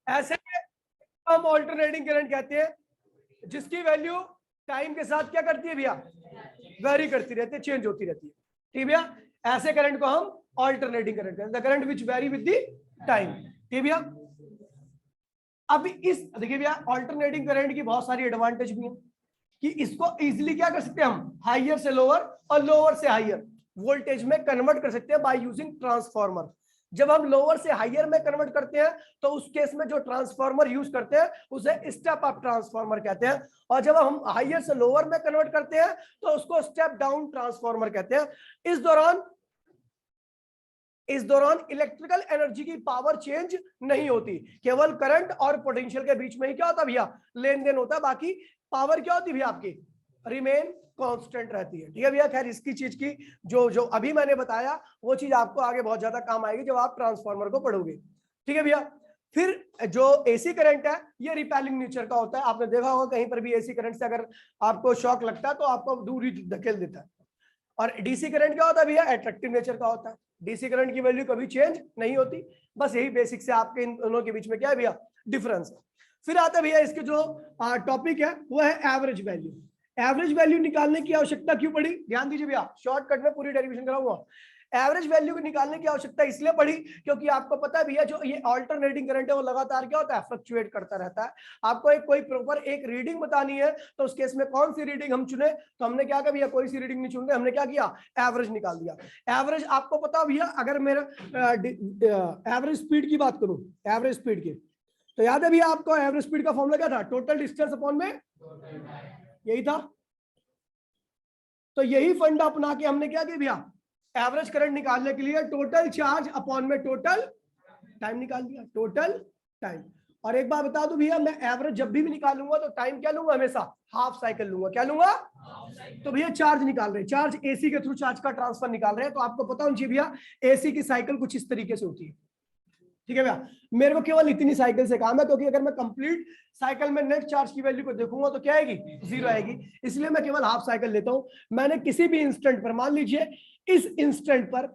ऐसे हम alternating current कहते हैं जिसकी वैल्यू टाइम के साथ क्या करती है भैया, वेरी करती रहती है, चेंज होती रहती है। ठीक भैया, ऐसे करंट को हम ऑल्टरनेटिंग करंट कहते हैं, the current which very with the time. ठीक भैया, अब इस देखिए भैया ऑल्टरनेटिंग करंट की बहुत सारी एडवांटेज भी है कि इसको इजीली क्या कर सकते हैं हम, हाइयर से लोअर और लोअर से हाइयर वोल्टेज में कन्वर्ट कर सकते हैं बाय यूजिंग ट्रांसफार्मर। जब हम लोअर से हाइयर में कन्वर्ट करते हैं तो उस केस में जो ट्रांसफार्मर यूज करते हैं उसे स्टेप अप ट्रांसफार्मर कहते हैं, और जब हम हाइयर से लोअर में कन्वर्ट करते हैं तो उसको स्टेप डाउन ट्रांसफार्मर कहते हैं। इस दौरान इलेक्ट्रिकल एनर्जी की पावर चेंज नहीं होती, केवल करंट और पोटेंशियल के बीच में ही क्या होता है भैया, लेन देन होता है, बाकी पावर क्या होती है भैया आपकी, रिमेन कांस्टेंट रहती है। ठीक है भैया, खैर इसकी चीज की जो जो अभी मैंने बताया वो चीज आपको आगे बहुत ज्यादा काम आएगी जब आप ट्रांसफार्मर को पढ़ोगे। ठीक है भैया, फिर जो एसी करंट है ये रिपेलिंग नेचर का होता है। आपने देखा होगा कहीं पर भी एसी करंट से अगर आपको शॉक लगता है तो आपको दूर ही धकेल देता है। और डीसी करंट क्या होता है भैया, अट्रैक्टिव नेचर का होता है। डीसी करंट की वैल्यू कभी चेंज नहीं होती। बस यही बेसिक से आपके इन दोनों के बीच में क्या है भैया, डिफरेंस है। फिर आता है भैया इसके जो टॉपिक है वो है एवरेज वैल्यू। एवरेज वैल्यू निकालने की आवश्यकता क्यों पड़ी, ध्यान दीजिए भैया, शॉर्टकट में पूरी डेरिवेशन कराऊंगा। एवरेज वैल्यू को निकालने की आवश्यकता इसलिए पड़ी क्योंकि आपको पता है भैया जो ये ऑल्टरनेटिंग करंट है वो लगातार क्या होता है, फ्लक्चुएट करता रहता है। आपको एक कोई प्रॉपर एक रीडिंग बतानी है तो उस केस में कौन सी रीडिंग हम चुने, तो हमने क्या किया भैया, कोई सी रीडिंग नहीं चुन रहे, हमने क्या किया, एवरेज निकाल दिया। एवरेज आपको पता भैया, अगर मेरा एवरेज स्पीड की बात करूं, एवरेज स्पीड की, तो याद है भैया आपको एवरेज स्पीड का फॉर्मूला क्या था, टोटल डिस्टेंस अपॉन में, यही था। तो यही फंडा अपना के हमने क्या किया भैया, एवरेज करंट निकालने के लिए टोटल चार्ज अपॉन में टोटल टाइम निकाल दिया, टोटल टाइम। और एक बार बता दूं भैया, मैं एवरेज जब भी निकालूंगा तो टाइम क्या लूंगा, हमेशा हाफ साइकिल लूंगा। क्या लूंगा, तो भैया चार्ज निकाल रहे हैं, चार्ज एसी के थ्रू चार्ज का ट्रांसफर निकाल रहे हैं, तो आपको पता होना चाहिए भैया एसी की साइकिल कुछ इस तरीके से होती है। ठीक है भैया, मेरे को केवल इतनी साइकिल से काम है, क्योंकि अगर मैं कंप्लीट साइकिल में नेट चार्ज की वैल्यू को देखूंगा तो क्या आएगी, जीरो आएगी, इसलिए मैं केवल हाफ साइकिल लेता हूं। मैंने किसी भी इंस्टेंट पर, मान लीजिए इस इंस्टेंट पर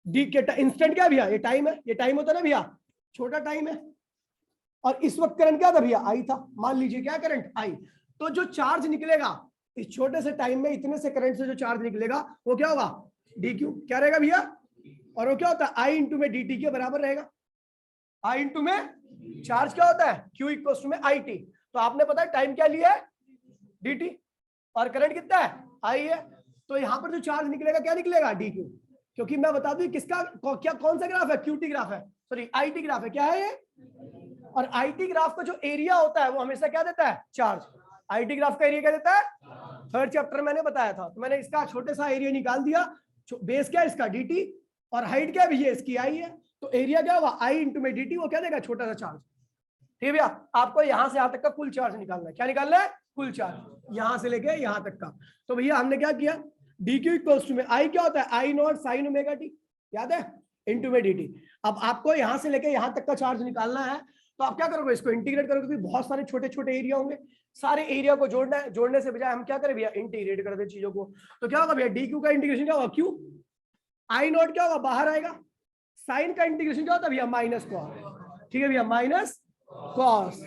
डी के इंस्टेंट क्या भैया, ये टाइम है, ये टाइम होता है ना भैया, छोटा टाइम है, और इस वक्त करंट क्या था भैया, आई था, मान लीजिए क्या करंट आई। तो जो चार्ज निकलेगा इस छोटे से टाइम में, इतने से करंट से जो चार्ज निकलेगा वो क्या होगा, डी क्यू, क्या रहेगा भैया, और वो क्या होता है, आई इंटू में डी टी के बराबर रहेगा। आई इंटू में चार्ज क्या होता है, क्यू इक्वल टू में आई टी। तो आपने पता है टाइम क्या लिया है, डी टी, और करंट कितना है, आई है। तो यहां पर जो चार्ज निकलेगा क्या निकलेगा, डी क्यू, क्योंकि मैं बता दूं किसका क्या कौन सा ग्राफ है, क्यूटी ग्राफ है, सॉरी आईटी ग्राफ है, क्या है ये, और आईटी ग्राफ का जो एरिया होता है वो हमेशा क्या देता है, चार्ज। आईटी ग्राफ का एरिया क्या देता है, थर्ड चैप्टर मैंने बताया था, तो मैंने इसका छोटे सा एरिया निकाल दिया, बेस क्या है इसका dt, और हाइट क्या है इसकी आई है, तो एरिया क्या होगा आई इंटू में dt, वो क्या देगा, छोटा सा चार्ज। ठीक है भैया, आपको यहां से यहां तक का कुल चार्ज निकालना है, क्या निकालना है, कुल चार्ज, यहां से लेके यहां तक का। तो भैया हमने क्या किया, डी क्यू इक्वल्स टू में आई क्या होता है, आई नॉट साइन ओमेगा टी, याद है, इंटू में डी टी। अब आपको यहां से लेके यहां तक का चार्ज निकालना है, तो आप क्या करोगे, इसको इंटीग्रेट करोगे, क्योंकि बहुत सारे छोटे छोटे एरिया होंगे, सारे एरिया को जोड़ना है, जोड़ने से बजाय हम क्या करें भैया, इंटीग्रेट कर दे चीजों को। तो क्या होगा भैया, डी क्यू का इंटीग्रेशन क्या होगा, क्यू, आई नॉट क्या होगा, बाहर आएगा, साइन का इंटीग्रेशन क्या होता है भैया, माइनस कॉस। ठीक है भैया, माइनस कॉस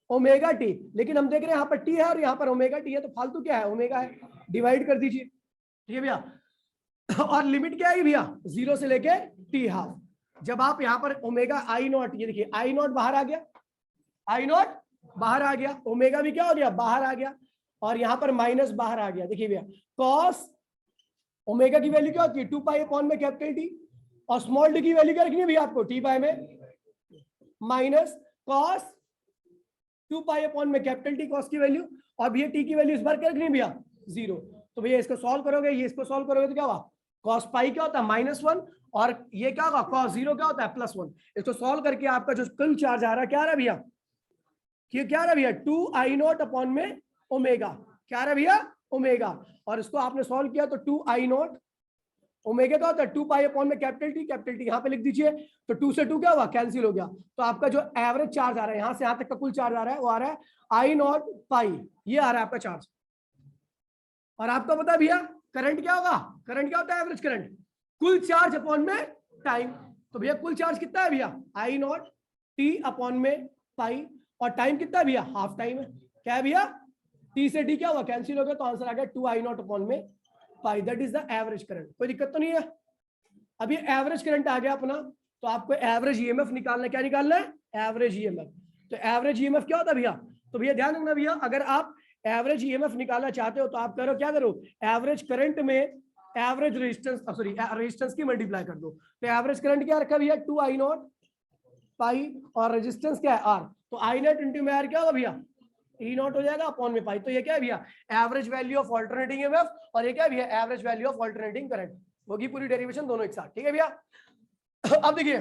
ओमेगा टी, लेकिन हम देख रहे हैं यहाँ पर टी है और यहाँ पर ओमेगा टी है, तो फालतू क्या है, ओमेगा है, डिवाइड कर दीजिए। ठीक है भैया, और लिमिट क्या है भैया, 0 से लेके टी हाफ। जब आप यहाँ पर ओमेगा आई नॉट, ये देखिए आई नॉट बाहर आ गया, आई नॉट बाहर आ गया, ओमेगा भी क्या हो गया, बाहर आ गया, और यहाँ पर माइनस बाहर आ गया। देखिए भैया कॉस ओमेगा की वैल्यू क्या होती है, 2 पाई अपॉन में कैपिटल टी, और स्मॉल डी की वैल्यू क्या रखनी है भैया आपको, टी पाई में माइनस कॉस 2 पाई अपॉन में कैपिटल टी, कॉस की वैल्यू, और भैया टी की वैल्यू इस बार क्या रखनी है भैया, 0। तो भैया इसको सॉल्व करोगे, ये इसको सॉल्व करोगे तो क्या होगा, कॉस पाई क्या होता है, -1, और ये क्या होगा, कॉस 0 क्या होता है, +1। इसको सॉल्व करके आपका जो कुल चार्ज आ रहा है क्या आ रहा है भैया, क्या आ रहा है भैया, 2 आई नॉट अपॉन में ओमेगा, क्या आ रहा है भैया, ओमेगा। और इसको आपने सॉल्व किया तो 2 आई नॉट, ओमेगा क्या होता है 2 पाई अपॉन में कैपिटल टी यहाँ पे लिख दीजिए, तो 2 से 2 क्या हुआ, कैंसिल हो गया। तो आपका जो एवरेज चार्ज आ रहा है यहां से यहां तक का कुल चार्ज आ रहा है वो आ रहा है आई नॉट पाई, ये आ रहा है आपका चार्ज। और आपको पता है भैया करंट क्या होगा, करंट क्या होता है, एवरेज करंट कुल चार्ज अपॉन में टाइम। तो भैया कुल चार्ज कितना है भैया, आई नॉट टी अपॉन में पाई, और टाइम कितना है भैया, हाफ टाइम है। क्या है भैया, टी से टी क्या हुआ, कैंसिल हो गया, तो आंसर आ गया 2I0 अपॉन में pi, that is the average current. कोई दिक्कत तो नहीं है। अब ये एवरेज करंट आ गया अपना, तो आपको एवरेज ईएमएफ निकालना है। क्या निकालना है, एवरेज ईएमएफ। तो एवरेज ईएमएफ क्या होता है भैया, तो भैया ध्यान रखना भैया, अगर आप एवरेज ईएमएफ निकालना चाहते हो तो आप करो, क्या करो, एवरेज करंट में एवरेज रेजिस्टेंस, सॉरी रेजिस्टेंस की मल्टीप्लाई कर दो। तो एवरेज करंट क्या रखा भैया, 2I0 पाई, और रेजिस्टेंस क्या है, आर। तो I0 इंटू में आर क्या होगा भैया, E0 हो जाएगा अपॉन में पाई। तो ये क्या है भैया, average value of alternating EMF, और ये क्या है भैया, average value of alternating current. होगी पूरी डेरिवेशन दोनों एक साथ, ठीक है भैया। अब देखिए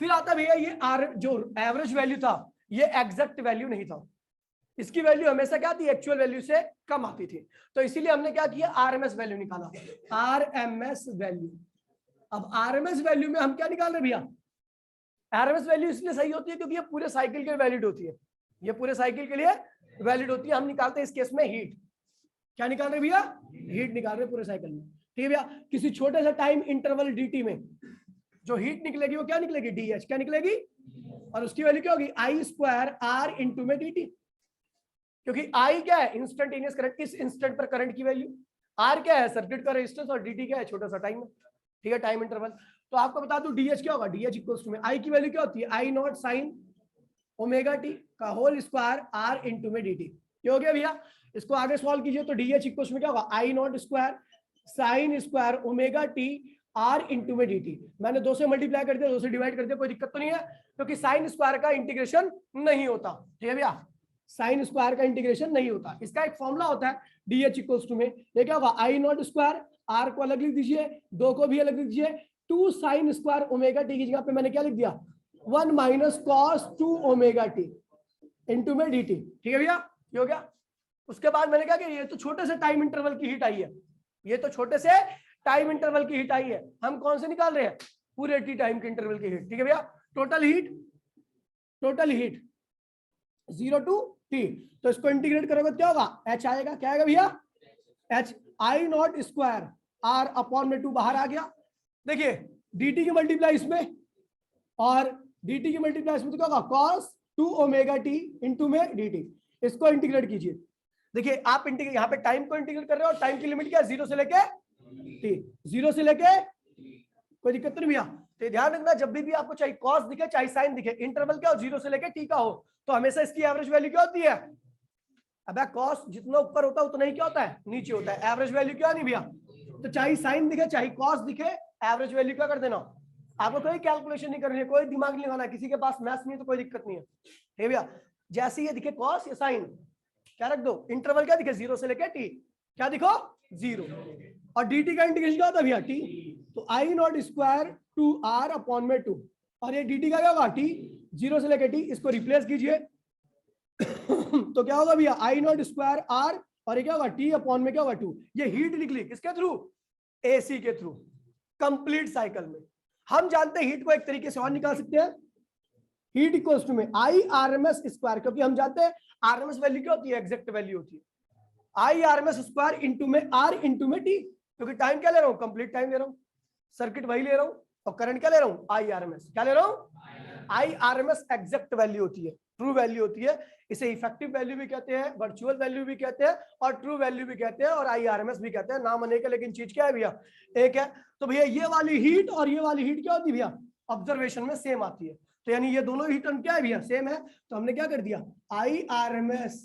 फिर आता भैया ये आर, जो एवरेज वैल्यू था ये एग्जैक्ट वैल्यू नहीं था, इसकी वैल्यू हमेशा क्या थी, एक्चुअल वैल्यू से कम आती थी। तो इसीलिए हमने क्या किया, आरएमएस वैल्यू निकाला, आरएमएस वैल्यू। अब आरएमएस वैल्यू में हम क्या निकाल रहे भैया, आरएमएस वैल्यू इसलिए सही होती है क्योंकि ये पूरे साइकिल के लिए वैलिड होती है, ये पूरे साइकिल के लिए वैलिड होती है। हम निकालते हैं इस केस में हीट। क्या निकाल रहे भैया, हीट निकाल रहे पूरे साइकिल में, ठीक है भैया। किसी छोटे से टाइम इंटरवल dt में जो हीट निकलेगी वो क्या निकलेगी, DH। क्या निकलेगी, और उसकी वैल्यू क्या होगी, I स्क्वायर R इंटू में dt, क्योंकि I क्या है, इंस्टेंटेनियस करंट, इस इंस्टेंट पर करंट की वैल्यू, R क्या है, सर्किट का रेजिस्टेंस, और dt क्या है, छोटा सा टाइम, ठीक है, टाइम इंटरवल। तो आपको बता दूं DH क्या होगा, DH इक्वल्स टू में I की वैल्यू क्या होती है, I0 साइन ओमेगा टी का होल स्क्वायर R इंटू में dt। ये हो गया भैया। इसको आगे सॉल्व कीजिए तो DH इक्वल्स में क्या होगा, I0 square sine square omega T R into में dt। मैंने 2 से मल्टीप्लाई कर दिया, 2 से डिवाइड कर दिया, कोई दिक्कत तो नहीं है, क्योंकि साइन स्क्वायर का इंटीग्रेशन नहीं होता, ठीक है भैया, साइन स्क्वायर का इंटीग्रेशन नहीं होता। इसका एक फॉर्मूला होता है DH इक्वल्स टू में, ये क्या होगा, I0 स्क्वायर, R को अलग लिख दीजिए, 2 को भी अलग लिख दीजिए, 2 साइन स्क्वायर ओमेगा टी की जगह पे मैंने क्या लिख दिया, 1 minus cos 2 omega T into में dt, ठीक है भैया, ये हो गया। उसके बाद मैंने क्या किया, ये तो छोटे से टाइम इंटरवल की हीट आई है, ये तो छोटे से टाइम इंटरवल की हीट आई है, हम कौन से निकाल रहे हैं, पूरे टी टाइम के इंटरवल की हीट, ठीक है भैया। टोटल हीट 0 टू t, तो इसको इंटीग्रेट करोगे क्या होगा, h आएगा, क्या आएगा भैया, h I0 square R upon में 2 बाहर आ गया। देखिए dt की मल्टीप्लाई इसमें और dt की मल्टीप्लाई इसमें, तो क्या होगा, cos 2 ओमेगा t इंटू में dt। इसको इंटीग्रेट कीजिए, देखिए आप इंटीग्रेट, यहाँ पे टाइम को इंटीग्रेट कर रहे हो, और टाइम की लिमिट क्या है, 0 से लेके t, 0 से लेके, कोई दिक्कत नहीं भैया। तो ध्यान रखना, जब भी आपको चाहे cos दिखे चाहे साइन दिखे, इंटरवल क्या हो, 0 से लेके t का हो, तो हमेशा इसकी एवरेज वैल्यू क्या होती है, अब cos जितना ऊपर होता है उतना ही क्या होता है, नीचे होता है, एवरेज वैल्यू क्या नहीं भैया। तो चाहे साइन दिखे चाहे cos दिखे, एवरेज वैल्यू क्या कर देना, आपको कोई कैलकुलेशन नहीं करनी है, कोई दिमाग नहीं लगाना, किसी के पास मैथ्स नहीं है तो कोई दिक्कत नहीं है, ठीक है भैया। जैसे ये दिखे cos या साइन, क्या रख दो, इंटरवल क्या दिखे, 0 से लेके t, क्या दिखो 0, और dt का इंटीग्रेशन क्या होता है भैया, t, तो I0 स्क्वायर 2R अपॉन में 2, और ये dt का क्या होगा, t, 0 से लेके t, इसको रिप्लेस कीजिए तो क्या होगा भैया, I0 स्क्वायर R, और ये क्या होगा, t अपॉन में क्या होगा 2। ये हीट निकली किसके थ्रू, AC के थ्रू, कंप्लीट साइकिल में। हम जानते हैं हीट को एक तरीके से और निकाल सकते हैं, हीट इक्वल्स टू में IRMS स्क्वायर, क्योंकि हम जानते हैं आरएमएस वैल्यू क्या होती है, एग्जैक्ट वैल्यू होती है, IRMS स्क्वायर इंटू में R इंटू में t, क्योंकि टाइम क्या ले रहा हूँ, कंप्लीट टाइम ले रहा हूँ, सर्किट वही ले रहा हूँ, और करंट क्या ले रहा हूँ, IRMS, क्या ले रहा हूँ, IRMS एग्जैक्ट वैल्यू होती है, ट्रू वैल्यू होती है। इसे इफेक्टिव वैल्यू भी कहते हैं, वर्चुअल वैल्यू भी कहते हैं, और ट्रू वैल्यू भी कहते हैं, और IRMS भी कहते हैं, नाम अनेक है लेकिन चीज क्या है भैया, एक है। तो भैया ये वाली हीट और ये वाली हीट क्या होती है भैया, ऑब्जर्वेशन में सेम आती है, तो यानी ये दोनों हीट क्या है भैया, सेम है। तो हमने क्या कर दिया, IRMS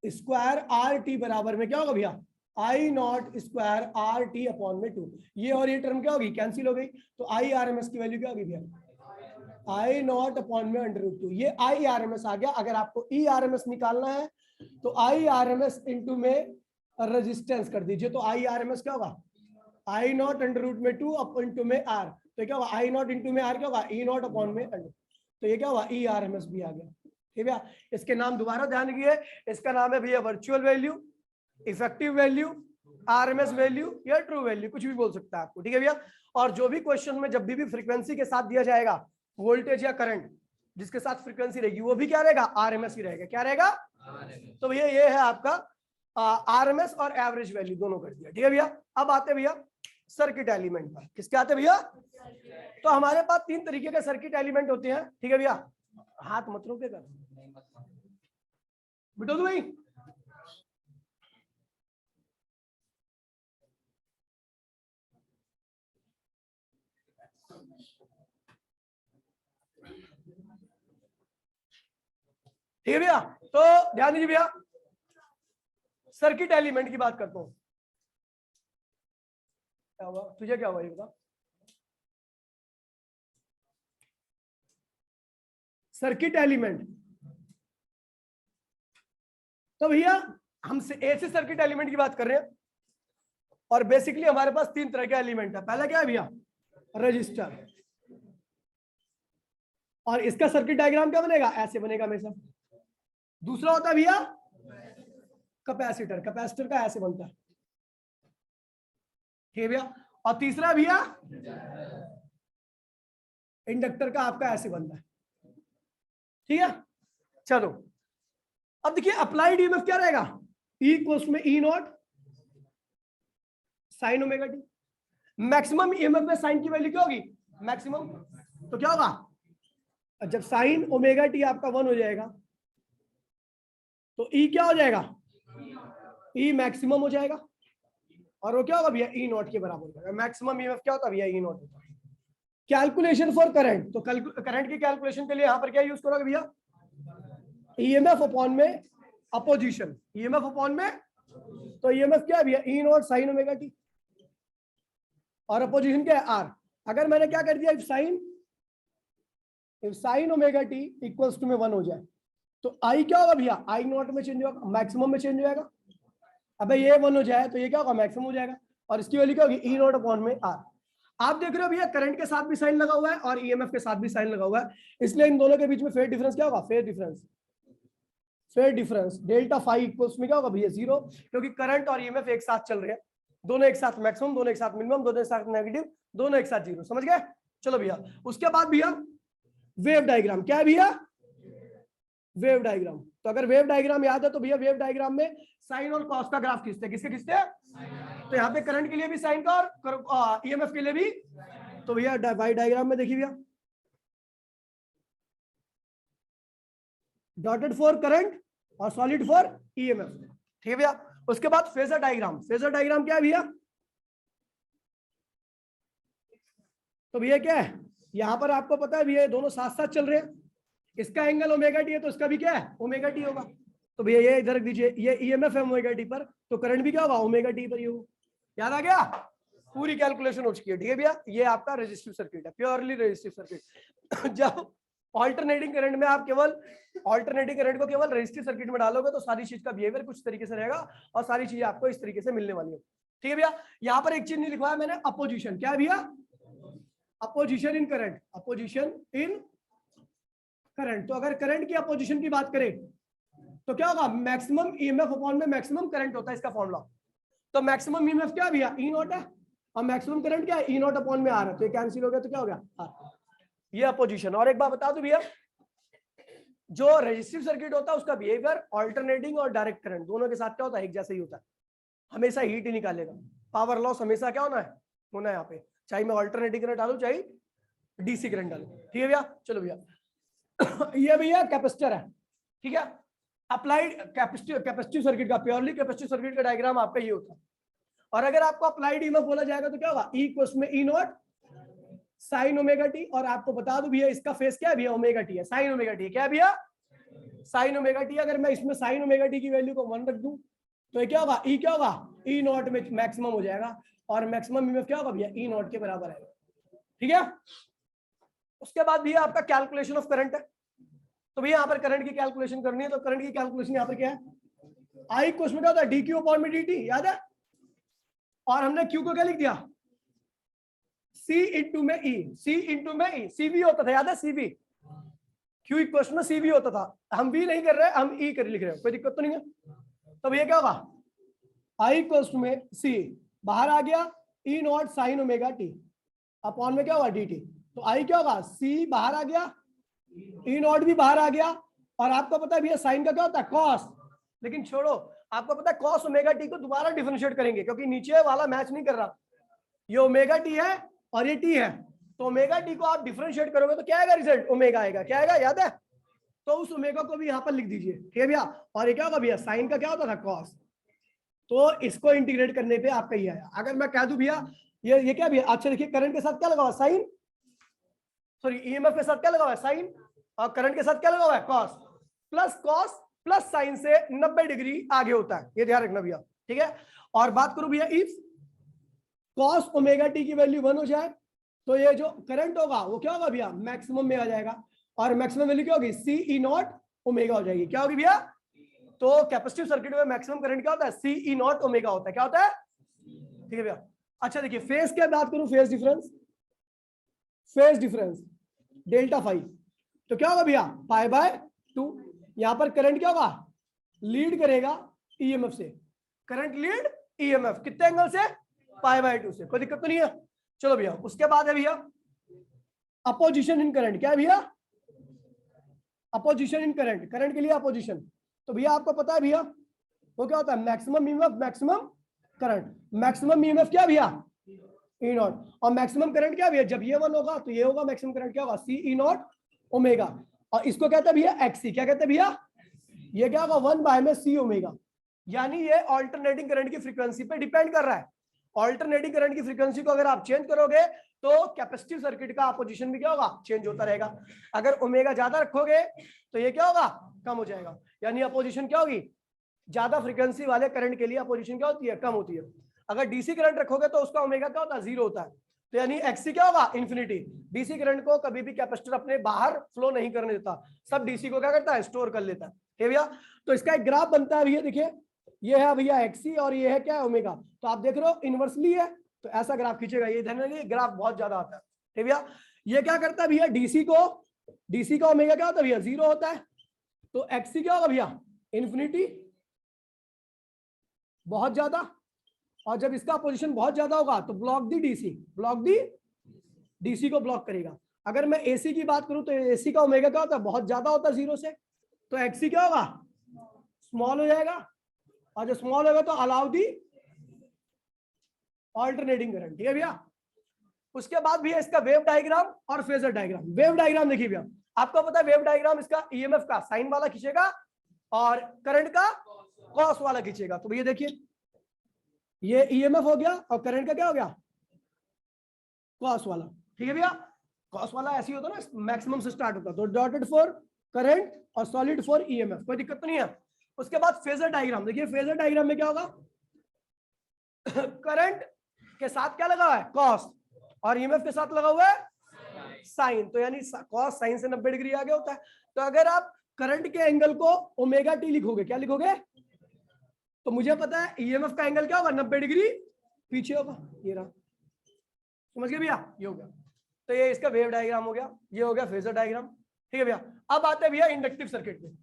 स्क्वायर RT बराबर में क्या होगा भैया, I0 स्क्वायर RT अपॉन में 2, ये और ये टर्म क्या होगी, कैंसिल हो गई, तो IRMS की वैल्यू क्या होगी भैया, I0 अपॉन में √2, ये IRMS आ गया। अगर आपको ERMS निकालना है तो IRMS इंटू में रेजिस्टेंस कर दीजिए, तो IRMS क्या होगा, I0 √2 अप इंटू में R, तो क्या होगा, I0 इंटू में R क्या होगा, E0 अपॉन में √2, तो ये क्या होगा, ERMS भी आ गया, ठीक है। इसके नाम दोबारा ध्यान रखिए, इसका नाम है भैया virtual value, effective value, RMS value या ट्रू वैल्यू, कुछ भी बोल सकता है आपको, ठीक है भैया। और जो भी क्वेश्चन में जब भी फ्रीक्वेंसी के साथ दिया जाएगा, वोल्टेज या करंट जिसके साथ फ्रीक्वेंसी रहेगी वो भी क्या रहेगा, आरएमएस ही रहेगा, क्या रहेगा, तो भैया ये है आपका आरएमएस और एवरेज वैल्यू दोनों कर दिया, ठीक है भैया। अब आते भैया सर्किट एलिमेंट पर, किसके आते भैया, तो हमारे पास 3 तरीके के सर्किट एलिमेंट होते हैं, ठीक है भैया। हाथ मत रोके कर बिटो तो भाई। ठीक है भैया, तो ध्यान दीजिए भैया, सर्किट एलिमेंट की बात करता हूं। क्या हुआ तुझे, क्या हुआ ये बता। सर्किट एलिमेंट, तो भैया हम ऐसे सर्किट एलिमेंट की बात कर रहे हैं, और बेसिकली हमारे पास तीन तरह के एलिमेंट है। पहला क्या है भैया, रजिस्टर, और इसका सर्किट डायग्राम क्या बनेगा, ऐसे बनेगा हमेशा। दूसरा होता है भैया कैपेसिटर, कैपेसिटर का ऐसे बनता है, ठीक है भैया। और तीसरा भैया इंडक्टर का आपका ऐसे बनता है, ठीक है। चलो अब देखिए अप्लाइड ईएमएफ क्या रहेगा, ई इक्वल्स में E not sine omega T. Maximum EMF में साइन की वैल्यू क्या होगी, मैक्सिमम, तो क्या होगा, जब साइन ओमेगा टी आपका 1 हो जाएगा तो ई क्या हो जाएगा, ई मैक्सिमम हो जाएगा, और वो क्या होगा भैया, ई नॉट के बराबर हो जाएगा। मैक्सिमम ईएमएफ क्या होता है भैया, ई नॉट होता है। कैलकुलेशन फॉर करंट, तो करंट की कैलकुलेशन के लिए यहां पर क्या यूज करोगे भैया, ईएमएफ अपॉन में अपोजिशन, ईएमएफ अपॉन में, तो ईएमएफ क्या है भैया, E not sine omega t, और अपोजिशन क्या है, आर। अगर मैंने क्या कर दिया, if sine omega t equals to में 1 हो जाए तो आई क्या होगा भैया, आई नॉट में चेंज होगा, मैक्सिमम में चेंज हो जाएगा। अबे ये 1 हो जाए तो ये क्या होगा, मैक्सिमम हो जाएगा, और इसकी वैल्यू क्या होगी, ई नॉट अपॉन में आर। आप देख रहे हो भैया करंट के साथ भी साइन लगा हुआ है और ईएमएफ के साथ भी साइन लगा हुआ है, इसलिए इन दोनों के बीच में फेज डिफरेंस क्या होगा, phase difference delta phi equals में क्या होगा भैया, 0, क्योंकि करंट और ईएमएफ एक साथ चल रहे हैं, दोनों एक साथ मैक्सिमम, दोनों एक साथ मिनिमम, दोनों एक साथ नेगेटिव, दोनों एक साथ 0, समझ गए। चलो भैया उसके बाद भैया वेव डायग्राम, क्या है भैया, वेव डायग्राम। तो अगर वेव डायग्राम याद है तो भैया वेव डायग्राम में साइन और कॉस का ग्राफ खींचते हैं, किसके खींचते हैं, तो यहाँ पे करंट के लिए भी साइन का और ईएमएफ के लिए भी, तो भैया वाई डायग्राम में देखिए भैया, डॉटेड फॉर करंट और सॉलिड फॉर ईएमएफ, ठीक है भैया। उसके बाद फेजर डायग्राम, फेजर डायग्राम क्या है भैया, तो भैया क्या है, यहां पर आपको पता है भैया दोनों साथ साथ चल रहे हैं, इसका एंगल ओमेगा टी है तो इसका भी क्या है, ओमेगा टी होगा। तो भैया ये इधर रख दीजिए, ये ईएमएफ है ओमेगा टी पर, तो करंट भी क्या होगा, ओमेगा टी पर ही होगा। याद आ गया, पूरी कैलकुलेशन हो चुकी है, ठीक है भैया। ये आपका रेजिस्टिव सर्किट है, प्योरली रेजिस्टिव सर्किट। जब ऑल्टरनेटिंग करंट में आप केवल ऑल्टरनेटिंग करंट को केवल रेजिस्टिव सर्किट में डालोगे तो सारी चीज का बिहेवियर कुछ तरीके से रहेगा और सारी चीजें आपको इस तरीके से मिलने वाली है, ठीक है भैया। यहाँ पर एक चीज नहीं लिखवाया मैंने, अपोजिशन, क्या है भैया, opposition in current, opposition in current. तो अगर करंट की अपोजिशन की बात करें तो क्या होगा, मैक्सिमम ईएमएफ अपॉन में मैक्सिमम करंट होता है, इसका फॉर्मूला। तो मैक्सिमम ईएमएफ क्या है भैया, ई नॉट है, और मैक्सिमम करंट क्या है, ई नॉट अपॉन में आर है, तो ये कैंसिल हो गया, तो क्या हो गया आर। ये अपोजिशन। और एक बात बता दो भैया, जो रेजिस्टिव सर्किट होता है उसका बिहेवियर ऑल्टरनेटिंग और डायरेक्ट करंट दोनों के साथ क्या होता है, एक जैसा ही होता है, हमेशा हीट ही निकालेगा, पावर लॉस हमेशा क्या होना है यहाँ पे, चाहे मैं ऑल्टरनेटिंग करंट डालू चाहे डीसी करंट डालू, ठीक है भैया। चलो भैया ये भैया कैपेसिटर है, ठीक है। अप्लाइड कैपेसिटिव सर्किट का, प्योरली कैपेसिटिव सर्किट का डायग्राम आपका ये होता है। और अगर आपको अप्लाइड ईएमएफ बोला जाएगा तो क्या होगा, ई इक्वल्स में E not sine omega t, और आपको बता दूं भैया इसका फेस क्या है भैया, ओमेगा टी है, साइन ओमेगा टी है, क्या है भैया, साइन ओमेगा टी। अगर मैं इसमें साइन ओमेगा टी की वैल्यू को 1 रख दूं तो ये क्या होगा, ई क्या होगा, ई नॉट में मैक्सिमम हो जाएगा, और मैक्सिमम ईएमएफ क्या होगा भैया, ई नॉट के बराबर है, ठीक है। उसके बाद भैया आपका कैलकुलेशन ऑफ करंट है, तो भैया यहाँ पर करंट की कैलकुलेशन करनी है, तो करंट की कैलकुलेशन यहाँ पर क्या है, आई क्वेश्चन में क्या होता है, डी क्यू अपॉन में डी टी, याद है। और हमने क्यू को क्या लिख दिया, सी इंटू में ई, सी इंटू में ई, सीवी होता था, याद है सीवी, क्यू इक्वेशन में सीवी होता था, हम भी नहीं कर रहे हैं, हम ई कर लिख रहे हैं, कोई दिक्कत तो नहीं है। तो भैया क्या होगा, आई इक्वेशन में सी बाहर आ गया, E not sine omega T upon में क्या होगा डी टी, तो आई क्या होगा, सी बाहर आ गया, ई नॉट भी बाहर आ गया, और आपको पता है भैया साइन का क्या होता है, कॉस। लेकिन छोड़ो, आपको पता है कॉस ओमेगा टी को दोबारा डिफरेंशिएट करेंगे, क्योंकि नीचे वाला मैच नहीं कर रहा, ये ओमेगा टी है और ये टी है, तो ओमेगा टी को आप डिफरेंशिएट करोगे तो क्या आएगा रिजल्ट, ओमेगा आएगा, क्या आएगा, याद है। तो उस ओमेगा को भी यहाँ पर लिख दीजिए, ठीक है भैया। और ये क्या होगा भैया, साइन का क्या होता था, कॉस। तो इसको इंटीग्रेट करने पे आपका ये आया। अगर मैं कह दूं भैया ये क्या भैया, अच्छा देखिए करंट के साथ क्या लगा हुआ, साइन, सॉरी ईएमएफ के साथ क्या लगा हुआ है, साइन, और करंट के साथ क्या लगा हुआ है, कॉस। कॉस प्लस साइन से 90 डिग्री आगे होता है, ये ध्यान रखना भैया, ठीक है। और बात करूं भैया, इफ कॉस ओमेगा टी की वैल्यू 1 हो जाए तो ये जो करंट होगा वो क्या होगा भैया, मैक्सिमम में आ जाएगा। और मैक्सिमम वैल्यू क्या होगी, सी ई नॉट ओमेगा हो जाएगी। क्या होगी भैया, तो कैपेसिटिव सर्किट में मैक्सिमम करंट क्या होता है, सी ई नॉट ओमेगा होता है। क्या होता है, ठीक है भैया। अच्छा देखिए फेज की बात करूं, फेज डिफरेंस डेल्टा फाइव, तो क्या होगा भैया, पाई बाय 2। यहां पर करंट क्या होगा, लीड करेगा ईएमएफ से। करंट लीड ईएमएफ कितने एंगल से, पाई बाय 2 से। कोई दिक्कत तो नहीं है। चलो भैया उसके बाद है भैया अपोजिशन इन करंट। क्या है भैया, अपोजिशन इन करंट, करंट के लिए अपोजिशन। तो भैया आपको पता है भैया वो क्या होता है, maximum EMF maximum current. Maximum EMF क्या भैया, ई नॉट, और मैक्सिमम करंट क्या भैया, जब ये 1 होगा तो ये होगा, मैक्सिमम करंट क्या होगा, सी ई नॉट ओमेगा। और इसको कहते हैं भैया एक्सी। क्या कहते हैं भैया, ये क्या होगा, 1 बाय में सी ओमेगा। यानी ये ऑल्टरनेटिंग करंट की फ्रीक्वेंसी पे डिपेंड कर रहा है। ऑल्टरनेटिंग करंट की फ्रीक्वेंसी को अगर आप चेंज करोगे तो कैपेसिटिव सर्किट का अपोजिशन भी क्या होगा, चेंज होता रहेगा। अगर ओमेगा ज्यादा रखोगे तो ये क्या होगा, कम हो जाएगा। यानी अपोजिशन क्या होगी, ज्यादा फ्रीक्वेंसी वाले करंट के लिए अपोजिशन क्या होती है, कम होती है। अगर डीसी करंट रखोगे तो उसका ओमेगा क्या होता है, 0 होता है। तो यानी एक्सी क्या होगा, इन्फिनिटी। डीसी करंट को कभी भी कैपेसिटर अपने बाहर फ्लो नहीं करने देता, सब डीसी को क्या करता है, स्टोर कर लेता है, ठीक है भैया। तो इसका एक ग्राफ बनता है भैया, देखिए ये है भैया एक्सी और ये है क्या है, ओमेगा। तो आप देख रहे हो इनवर्सली है, तो ऐसा ग्राफ खींचेगा, ये ध्यान रखिए ग्राफ बहुत ज्यादा आता है, ठीक है भैया। ये क्या करता है भैया, डीसी का ओमेगा क्या होता है भैया, 0 होता है। तो एक्सी क्या होगा भैया, इन्फिनिटी, बहुत ज्यादा। और जब इसका पोजीशन बहुत ज्यादा होगा तो ब्लॉक दी डीसी को ब्लॉक करेगा। अगर मैं एसी की बात करूं तो एसी का ओमेगा क्या होता है, बहुत ज्यादा होता है 0 से, तो एक्सी क्या होगा, स्मॉल हो जाएगा। और जो स्मॉल होगा तो अलाउ दी ऑल्टरनेटिंग करंट, ठीक है भैया। उसके बाद भैया इसका वेव डायग्राम और फेजर डायग्राम। वेव डायग्राम देखिए भैया, आपको पता है वेव डायग्राम इसका ईएमएफ का साइन वाला खींचेगा और करंट का कॉस वाला खींचेगा। तो भैया देखिए ये ईएमएफ हो गया और करंट का क्या हो गया, कॉस वाला, ठीक है भैया। कॉस वाला ऐसे ही होता है ना, मैक्सिमम से स्टार्ट होता है, तो डॉटेड फॉर करंट और सॉलिड फॉर ईएमएफ, कोई दिक्कत तो नहीं है। उसके बाद फेजर डायग्राम देखिए, फेजर डायग्राम में क्या होगा, करंट के साथ क्या लगा हुआ है, कॉस, और ईएमएफ के साथ लगा हुआ है साइन। तो यानी कॉस साइन से 90 डिग्री आगे होता है। तो अगर आप करंट के एंगल को ओमेगा टी लिखोगे, क्या लिखोगे, तो मुझे पता है ईएमएफ का एंगल क्या होगा, 90 डिग्री पीछे होगा, ये रहा, समझ गए भैया, ये हो गया। तो ये इसका वेव डायग्राम हो गया, ये हो गया फेजर डायग्राम, ठीक है भैया। अब आते हैं भैया इंडक्टिव सर्किट में।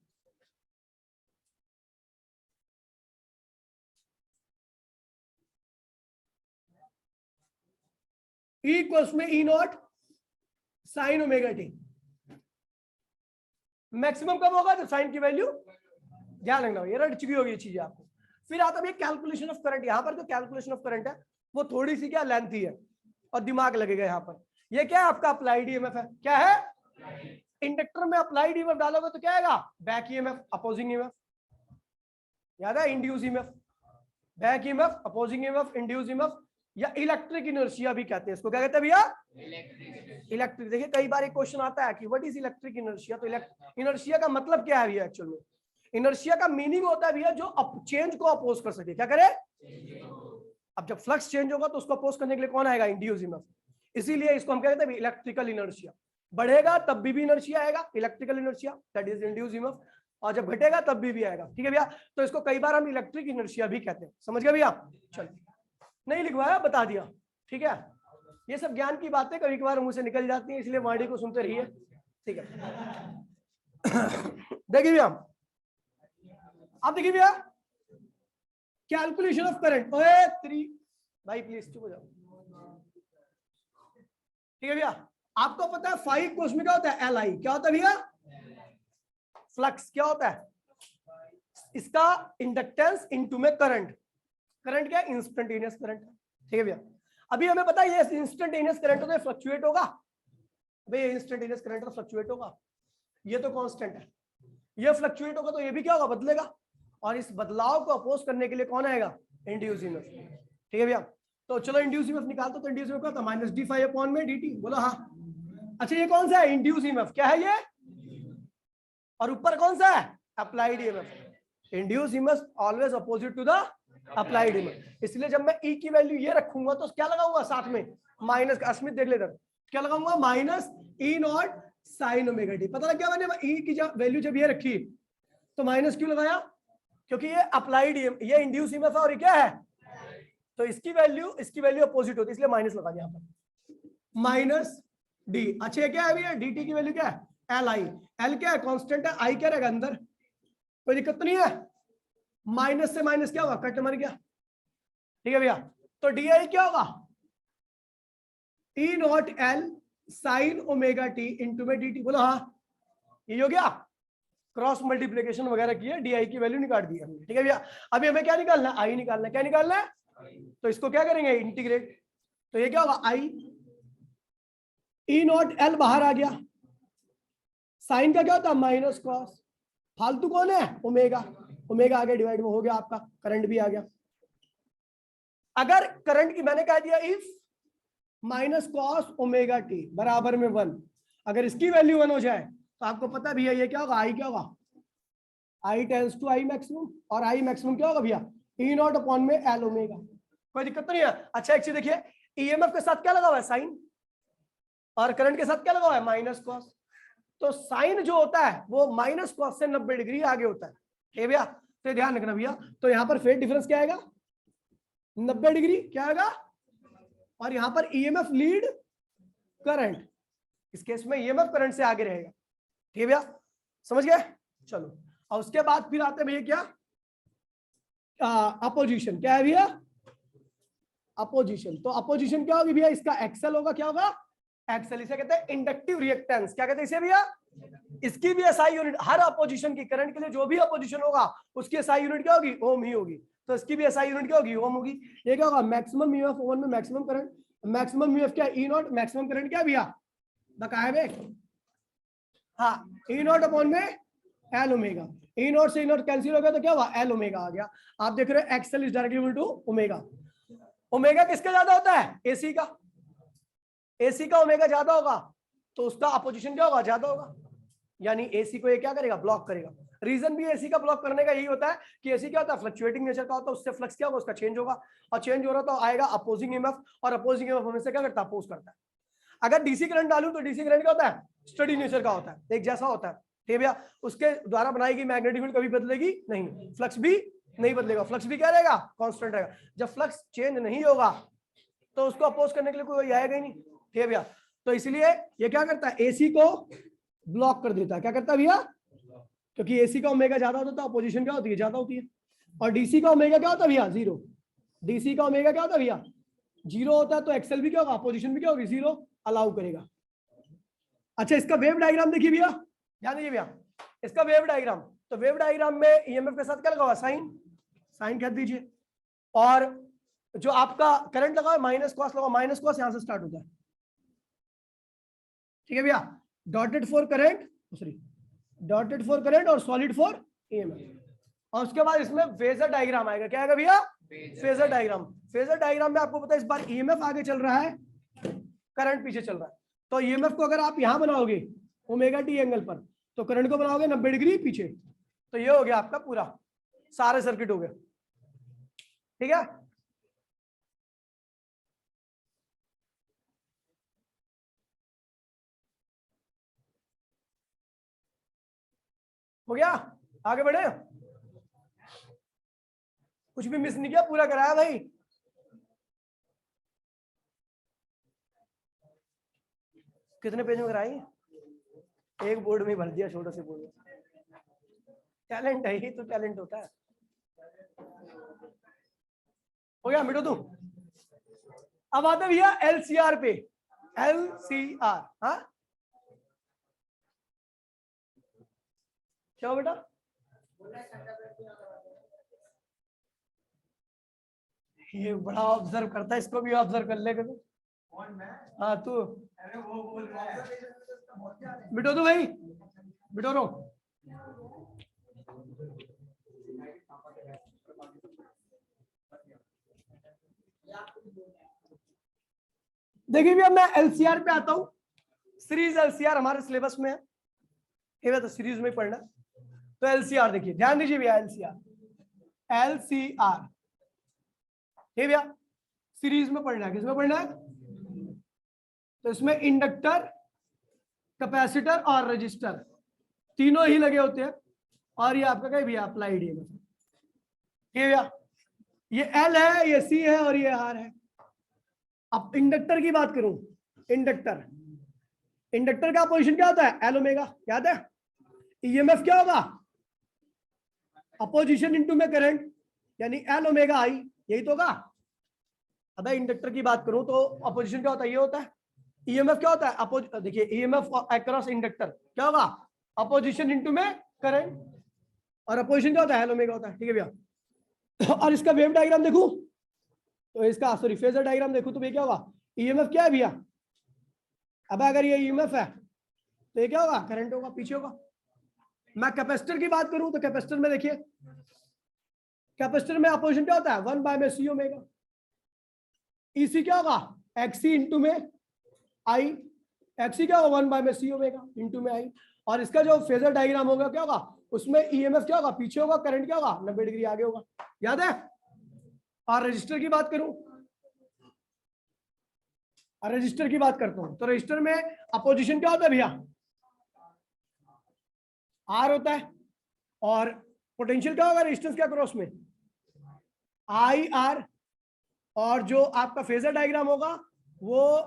ई इक्वल्स में E not sine omega T. Maximum कब होगा, तो साइन की वैल्यू, ध्यान रखना, ये रट चुकी होगी ये चीजें आपको। फिर आता है कैलकुलेशन ऑफ करंट। यहाँ पर जो कैलकुलेशन ऑफ करंट है वो थोड़ी सी क्या लेंथी है और दिमाग लगेगा यहाँ पर। ये क्या है आपका अप्लाइड ईएमएफ है, क्या है, इंडक्टर में अप्लाइड ईएमएफ डालोगे तो क्या आएगा, बैक ईएमएफ, अपोजिंग ईएमएफ, याद है, induce EMF, back EMF, opposing EMF, induce EMF, या इलेक्ट्रिक इनर्शिया भी कहते हैं इसको। क्या कहते हैं भैया, इलेक्ट्रिक। देखिए कई बार एक क्वेश्चन आता है कि व्हाट इज इलेक्ट्रिक इनर्शिया। तो इनर्शिया का मतलब क्या है भैया, एक्चुअल में इनर्शिया का मीनिंग होता है भैया जो चेंज को अपोज कर सके। क्या करे, अब जब फ्लक्स चेंज होगा तो उसको अपोज करने के लिए कौन आएगा, इंड्यूस ईएमएफ। इसीलिए इसको हम कहते हैं इलेक्ट्रिकल इनर्शिया। बढ़ेगा तब भी इनर्शिया आएगा, electrical inertia, that is induce EMF, और जब घटेगा तब भी आएगा, ठीक है भैया। तो इसको कई बार हम इलेक्ट्रिक इनर्शिया भी कहते हैं, समझ गए भैया। चलिए, नहीं लिखवाया, बता दिया, ठीक है। ये सब ज्ञान की बातें कभी कभार मुंह से निकल जाती हैं, इसलिए वाणी को सुनते रहिए, ठीक है। देखिए भैया, अब देखिए भैया कैलकुलेशन ऑफ करंट। ओए थ्री भाई प्लीज चुप हो जाओ, ठीक है भैया। आपको पता है 5 कोर्स में क्या होता है, एल आई क्या होता है भैया, फ्लक्स क्या होता है, इसका इंडक्टेंस इनटू में करंट। करंट क्या है, इंस्टेंटेनियस करंट, ठीक है भैया। अभी हमें पता है ये इंस्टेंटेनियस करंट होता है, फ्लक्चुएट होगा भाई, इंस्टेंटेनियस करंट तो फ्लक्चुएट होगा, ये तो कांस्टेंट है, ये फ्लक्चुएट होगा तो ये भी क्या होगा, बदलेगा, और इस बदलाव को अपोज करने के लिए कौन आएगा, इंड्यूस ईएमएफ। ठीक है भैया, तो चलो इंड्यूस ईएमएफ निकालते, तो इंड्यूस ईएमएफ क्या था, माइनस डी फाई अपॉन में dt, बोला हाँ। अच्छा ये कौन सा है, इंड्यूस ईएमएफ, क्या है ये, और ऊपर कौन सा है, applied EMF. Induce EMF always opposite to the applied EMF, इसलिए जब मैं ई की वैल्यू ये रखूंगा तो क्या लगाऊंगा साथ में माइनस, अस्मित देख लेते क्या लगाऊंगा, minus E not sine omega T. पता लग गया मैंने, ई की वैल्यू जब ये रखी तो माइनस क्यों लगाया, क्योंकि ये अप्लाइड, ये इंड्यूस ईएमएफ है और ये क्या है, तो इसकी वैल्यू अपोजिट होती है, इसलिए माइनस लगा दिया यहाँ पर, माइनस डी। अच्छा क्या है भैया, डी टी की वैल्यू क्या है, एल आई, एल क्या है कांस्टेंट है, आई क्या रहेगा अंदर, कोई दिक्कत तो नहीं है, माइनस से माइनस क्या होगा, कट मर गया। ठीक है भैया, तो डी आई क्या होगा, E naught L sine omega T into में डी टी, बोलो हाँ, ये हो गया, क्रॉस मल्टीप्लीकेशन वगैरह की है, डी आई की वैल्यू निकाल दी हमने। ठीक है भैया, अभी हमें क्या निकालना है, आई निकालना है, क्या निकालना है, तो इसको क्या करेंगे, इंटीग्रेट, तो ये क्या होगा, आई ई नॉट एल बाहर आ गया, साइन का क्या होता है माइनस कॉस, फालतू कौन है, ओमेगा, ओमेगा आ गया, डिवाइड में हो गया आपका, करंट भी आ गया। अगर करंट की मैंने कह दिया if minus cos omega T बराबर में 1, अगर इसकी वैल्यू 1 हो जाए तो आपको पता भी है ये क्या होगा, आई क्या होगा, आई टेंस टू आई मैक्सिमम, और आई मैक्सिमम क्या होगा भैया, ई नॉट अपॉन में एल ओमेगा, कोई दिक्कत तो नहीं है। अच्छा एक चीज देखिए, ईएमएफ के साथ क्या लगा हुआ है, साइन, और करंट के साथ क्या लगा हुआ है, माइनस कॉस, तो साइन जो होता है वो माइनस कॉस से 90 डिग्री आगे होता है। ठीक है भैया, तो ध्यान रखना भैया, तो यहाँ पर फेज डिफरेंस क्या आएगा, 90 डिग्री क्या आएगा, और यहाँ पर ईएमएफ लीड करंट, इस केस में ईएमएफ करंट से आगे रहेगा। ठीक है भैया, समझ गए, चलो। और उसके बाद फिर आते भैया क्या, अपोजिशन, क्या है भैया, अपोजिशन, तो अपोजिशन क्या होगी भैया, इसका एक्सेल होगा, क्या होगा, एक्सेल, इसे कहते हैं इंडक्टिव रिएक्टेंस, क्या कहते हैं इसे भैया, इसकी भी एसआई यूनिट, हर अपोजिशन की, करंट के लिए जो भी अपोजिशन होगा उसकी एसआई यूनिट क्या होगी, ओम ही होगी, तो इसकी भी एसआई यूनिट क्या होगी, ओम होगी। ये क्या होगा, मैक्सिमम ईएमएफ ओवन में मैक्सिमम करंट, मैक्सिमम ईएमएफ क्या, ई नॉट, मैक्सिमम करंट क्या भैया, बकाया में, हाँ, ई नॉट अपॉन में एल ओमेगा, ई नॉट से ई नॉट कैंसिल हो गया तो क्या हुआ, एल ओमेगा आ गया। आप देख रहे हो XL is directly equal to omega, omega किसका ज्यादा होता है, एसी का, एसी का ओमेगा ज्यादा होगा तो उसका अपोजिशन क्या होगा, ज्यादा होगा, यानी एसी को ये क्या करेगा, ब्लॉक करेगा। रीजन भी एसी का ब्लॉक करने का यही होता है कि एसी क्या होता है, फ्लक्चुएटिंग नेचर का होता है, उससे फ्लक्स क्या होगा, उसका चेंज होगा, और चेंज हो रहा तो आएगा अपोजिंग ईएमएफ, और अपोजिंग ईएमएफ हमेशा क्या करता है, अपोज करता है। अगर डीसी करंट डालूं तो डीसी करंट क्या होता है, स्टडी नेचर का होता है, एक जैसा होता है। ठीक है भैया, उसके द्वारा बनाई गई मैग्नेटिक फील्ड कभी बदलेगी नहीं, फ्लक्स भी नहीं बदलेगा, फ्लक्स भी क्या रहेगा, कांस्टेंट रहेगा। जब फ्लक्स चेंज नहीं होगा तो उसको अपोज करने के लिए कोई आएगा ही नहीं। ठीक है भैया, तो इसलिए ये क्या करता है, एसी को ब्लॉक कर देता है, क्या करता है भैया, क्योंकि एसी का ओमेगा ज्यादा होता है, अपोजिशन क्या होती है, ज्यादा होती है, और डीसी का ओमेगा क्या होता है भैया, जीरो, डीसी का ओमेगा क्या होता है भैया, जीरो होता है, तो एक्सेल भी क्या होगा, अपोजिशन भी क्या होगी, जीरो अलाउ करेगा। अच्छा इसका वेव डायग्राम देखिए भैया, ध्यान दीजिए भैया, इसका वेव डायग्राम, तो वेव डायग्राम में ईएमएफ के साथ क्या लगा हुआ, साइन, साइन कह दीजिए, और जो आपका करंट लगा है माइनस कॉस लगा, माइनस कॉस यहां से स्टार्ट होता है। ठीक है भैया, dotted for current, sorry dotted for current और सॉलिड फॉर ईएमएफ, और उसके बाद इसमें फेजर डायग्राम आएगा, क्या आएगा भैया, फेजर डायग्राम। फेजर डायग्राम में आपको पता है इस बार ईएमएफ आगे चल रहा है, करंट पीछे चल रहा है, तो ईएमएफ को अगर आप यहां बनाओगे ओमेगा टी एंगल पर, तो करंट को बनाओगे 90 डिग्री पीछे, तो ये हो गया आपका पूरा सारे सर्किट हो गया। ठीक है, हो गया, आगे बढ़े, कुछ भी मिस नहीं किया, पूरा कराया भाई। कितने पेज में कराई, एक बोर्ड में भर दिया, छोटे से बोर्ड में, टैलेंट है ही तो, टैलेंट होता है। हो गया मिटो तू। अब आते भैया एलसीआर पे, एलसीआर, हाँ क्या बेटा, ये बड़ा ऑब्जर्व करता है, इसको भी ऑब्जर्व कर ले कभी। हाँ तू बिटो, तू भाई बिटो रो। देखिए भैया मैं एलसीआर पे आता हूं। सीरीज एलसीआर हमारे सिलेबस में है, ये तो सीरीज में पढ़ना। तो एलसीआर देखिए, ध्यान दीजिए भैया, एलसीआर ये भैया सीरीज में पढ़ना है। किसमें पढ़ना है? तो इसमें इंडक्टर, कैपेसिटर और रजिस्टर तीनों ही लगे होते हैं। और ये आपका क्या भैया? Applied EMF. ये भैया ये एल है, ये सी है और ये आर है। अब इंडक्टर की बात करूं, इंडक्टर का पोजीशन क्या होता है? एल ओमेगा, याद है? ईएमएफ क्या होगा? अपोजिशन इनटू में करंट, यानी एल ओमेगा आई, यही तो होगा। अब इंडक्टर की बात करूं तो अपोजिशन क्या होता है? ये होता है। ईएमएफ क्या होता है? देखिए ईएमएफ अक्रॉस इंडक्टर क्या होगा? अपोजिशन इनटू में करंट, और अपोजिशन क्या होता है? एल ओमेगा होता है। ठीक है भैया। और इसका वेव डायग्राम देखूं तो इसका फेजर डायग्राम देखूं तो ये क्या होगा? ईएमएफ क्या है भैया? अब अगर ये ईएमएफ है तो ये क्या होगा? करंट होगा, पीछे होगा। मैं कैपेसिटर की बात करूं तो कैपेसिटर में देखिए, कैपेसिटर में अपोजिशन क्या होता है? 1/c omega. ईसी क्या होगा? एक्सी इंटू में आई, एक्सी क्या होगा? 1/c ओमेगा इंटू में आई। और इसका जो फेजर डायग्राम होगा क्या होगा? उसमें ईएमएफ क्या होगा? पीछे होगा, करंट क्या होगा? 90 डिग्री आगे होगा, याद है? और रजिस्टर की बात करूं, और रजिस्टर की बात करता हूं तो रजिस्टर में अपोजिशन क्या होता है भैया? आर होता है। और पोटेंशियल क्या होगा रेजिस्टेंस के अक्रॉस में? I R. और जो आपका फेजर डायग्राम होगा वो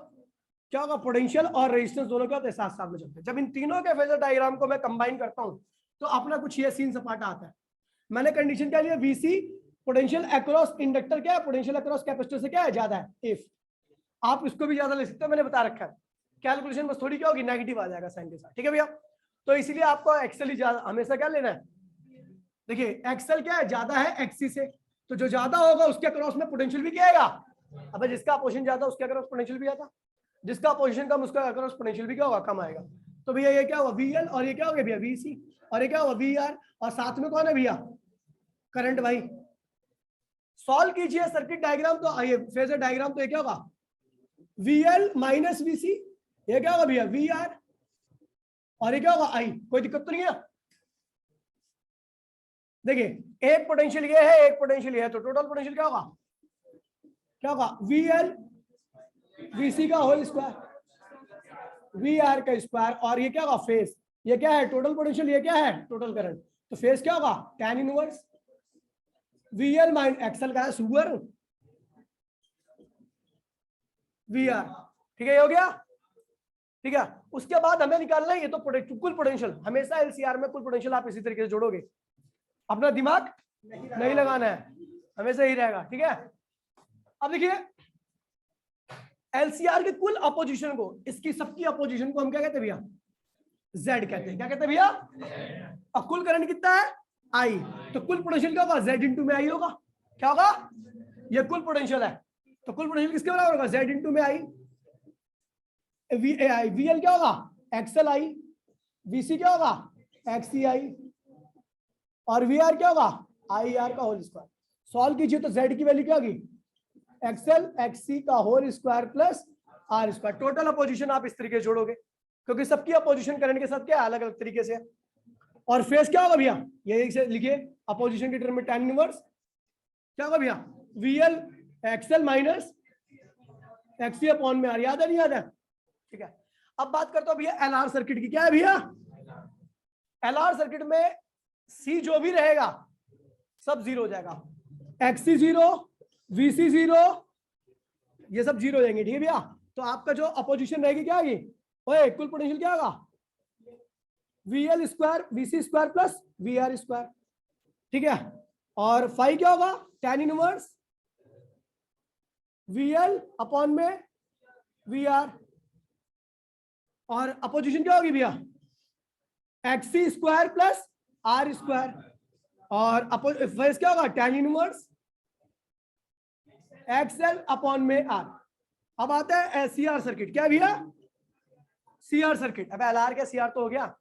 क्या होगा? पोटेंशियल और रेजिस्टेंस दोनों क्या होते हैं? साथ साथ में चलते हैं। जब इन तीनों के फेजर डायग्राम को मैं कंबाइन करता हूं तो अपना कुछ ये सीन सपाटा आता है। मैंने कंडीशन क्या लिया? वीसी पोटेंशियल अक्रॉस इंडक्टर क्या है? पोटेंशियल अक्रॉस कैपेसिटर से क्या है? ज्यादा है। इफ आप इसको भी ज्यादा ले सकते हो, मैंने बता रखा है। कैलकुलेशन बस थोड़ी क्या होगी? नेगेटिव आ जाएगा साइन के साथ। ठीक है भैया? तो इसीलिए आपको एक्सेल ही ज्यादा हमेशा क्या लेना है? देखिए एक्सेल क्या है? ज्यादा है एक्सी से, तो जो ज्यादा होगा उसके अक्रॉस में पोटेंशियल भी क्या आएगा? अब जिसका अपोजिशन ज्यादा उसके अक्रॉस पोटेंशियल भी आता, जिसका अपोजिशन कम उसका अक्रॉस पोटेंशियल भी क्या होगा? कम आएगा। तो भैया ये क्या हुआ? वीएल, और ये क्या हो गया भैया? वीसी, और ये क्या हुआ? वीआर, और साथ में कौन है भैया? करंट। भाई सॉल्व कीजिए सर्किट डायग्राम, तो ये फेजर डायग्राम, तो ये क्या होगा? वीएल माइनस वीसी, ये क्या होगा भैया? वीआर, और ये क्या होगा? आई। कोई दिक्कत तो नहीं है? देखिए एक पोटेंशियल ये है, एक पोटेंशियल ये है, तो टोटल पोटेंशियल क्या होगा? क्या होगा? वीएल वीसी का होल स्क्वायर, वीआर का स्क्वायर, और ये क्या होगा? फेज। ये क्या है? Total potential. ये क्या है? Total current. तो फेज क्या होगा? tan inverse VL minus XL का है सुपर वीआर। ठीक है, ये हो गया। ठीक है, उसके बाद हमें निकालना है ये तो कुल पोटेंशियल। हमेशा एलसीआर में कुल पोटेंशियल आप इसी तरीके से जोड़ोगे, अपना दिमाग नहीं लगाना है, हमेशा ही रहेगा। ठीक है, अब देखिए एलसीआर के कुल अपोजिशन को, इसकी सबकी अपोजिशन को हम क्या कहते हैं भैया? जेड कहते हैं। क्या कहते हैं भैया? और कुल करंट कितना है? आई। तो कुल पोटेंशियल क्या होगा? जेड इंटू में आई होगा। क्या होगा? ये कुल पोटेंशियल है, तो कुल पोटेंशियल किसके बराबर होगा? जेड इंटू में आई। वीएल क्या होगा? एक्सएल आई। वीसी क्या होगा? XC I. और वीआर क्या होगा? आई आर का होल स्क्वायर। सॉल्व कीजिए तो जेड की वैल्यू क्या होगी? एक्सएल एक्सी का whole square plus R square. Total opposition आप इस तरीके से जोड़ोगे, क्योंकि सबकी अपोजिशन करंट के साथ क्या है? अलग अलग तरीके से। और फेस क्या होगा भैया? ये लिखिए, अपोजिशन के टर्म में tan इनवर्स क्या होगा भैया? VL XL minus XC upon में आर। याद है नहीं याद है? ठीक है, अब बात करता हूं भैया एलआर सर्किट की। क्या है भैया? एलआर सर्किट में सी जो भी रहेगा सब जीरो हो जाएगा। एक्सी जीरो, वीसी जीरो, ये सब जीरो हो जाएंगे। ठीक है भैया, तो आपका जो अपोजिशन रहेगी क्या होगी? ओए कुल पोटेंशियल क्या होगा? VL square VC square plus VR square. ठीक है, और फाई क्या होगा? tan इनवर्स वीएल अपॉन में वीआर। और अपोजिशन क्या होगी भैया? XC square plus R square. और फेस क्या होगा? tan इनवर्स एक्सएल अपॉन में आर। अब आता है सीआर सर्किट। क्या भैया? CR circuit. अब एलआर क्या? सीआर तो हो गया।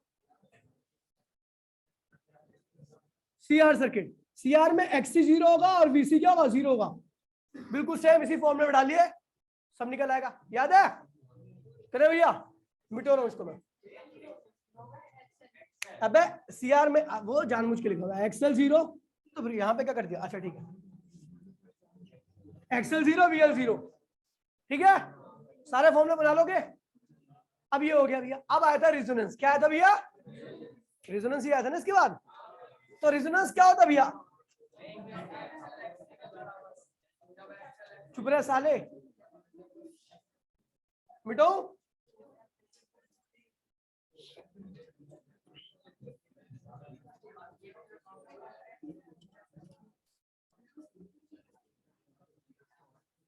सीआर सर्किट, सीआर में एक्सी जीरो होगा और वीसी क्या होगा? जीरो होगा। बिल्कुल सेम इसी फॉर्मूले में डालिए, सब निकल आएगा, याद है? करे भैया, मिटो रहा हूं इसको मैं। अबे सीआर में वो जानबूझ के लिखा हुआ है एक्सएल 0, तो फिर यहाँ पे क्या कर दिया? अच्छा ठीक है, एक्सएल 0 वीएल 0, ठीक है, सारे फॉर्मूले बना लोगे। अब ये हो गया भैया। अब आया था रेजोनेंस। क्या आया था भैया? रेजोनेंस ही आया था ना इसके बाद। तो रेजोनेंस क्या होता भैया? चुप रहे साले, मिटो।